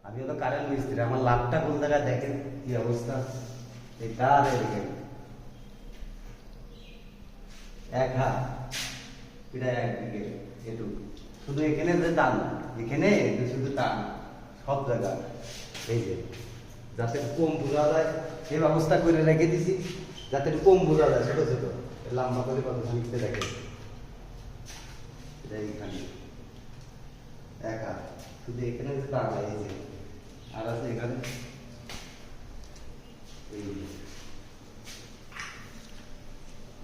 আমি হলো কারেন্ট মিস্ত্রি, আমার লাভটা কোন জায়গায় দেখেন কি অবস্থা। এই তার এদিকে এক হাত, এটা একদিকে এটুকু, শুধু এখানে যে টান, এখানে শুধু টান সব জায়গা। এই যে যাতে কম বোঝা যায় সেই ব্যবস্থা করে রেখে দিছি, যাতে একটু কম বোঝা যায়, ছোট ছোট লম্বা করে কত খানিকতে রেখে এইখানে এক হাত, শুধু এখানে যে টান, এই যে আর আছে এখানে এই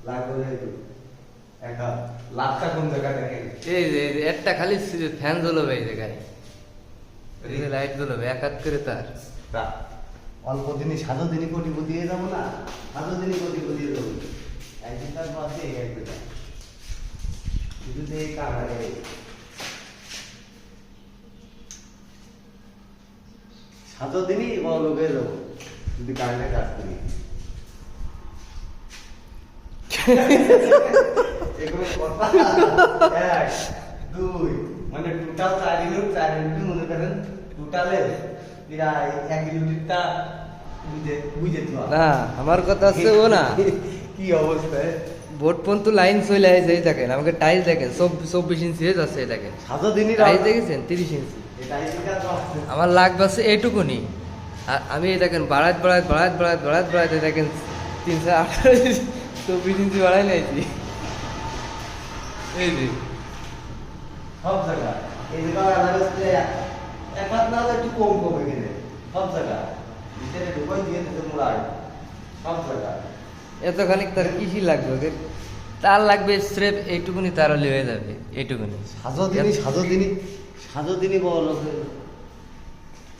লাগ করে একটু এক হাত। লাভটা কোন জায়গায় দেখেন, এই যে একটা খালি ফ্যান জ্বলবে এই জায়গায়, লাইট জ্বলবে এক হাত করে তার। তা অল্প দিনই সাজো দিনই কোটিপতি হয়ে যাবো না, সাজো দিনই কোটিপতি হয়ে যাবো। একদিন তার আছে একদিন শুধু এই কারণে সাজো দিনই বড় লোক হয়ে যাবো যদি কারেন্টের কাজ করি। এগুলো কথা এক দুই মানে টোটাল 4 ইউনিট, 4 ইউনিট মনে করেন টোটালে প্রায় 1 ইউনিটটা বুঝে তো না আমার কথা আছে ও না, কি অবস্থা। বোর্ড পর্যন্ত লাইন চলে আসে, এই দেখেন আমাকে টাইলস দেখেন 24 ইঞ্চি হয়ে যাচ্ছে, এই দেখেন সাজো দিনই টাইলস দেখেছেন 30 ইঞ্চি। এটা এটা তো আছে আমার লাগবে আছে এইটুকুনি, আর আমি এই দেখেন বাড়াত এই দেখেন 318 ইঞ্চি বাড়াই নাইছি। এই যে সব জায়গা এই জায়গা লাগছে এক হাত না হলে একটু কম কম এখানে সব জায়গা ভিতরে ঢুকাই দিয়ে দিতে মোড়ায় সব জায়গা। এতখানি তার কিসি লাগবে ওদের? তার লাগবে স্রেফ এইটুকুনি, তার হলে হয়ে যাবে এইটুকুনি। সাজো দিনই বড় লোক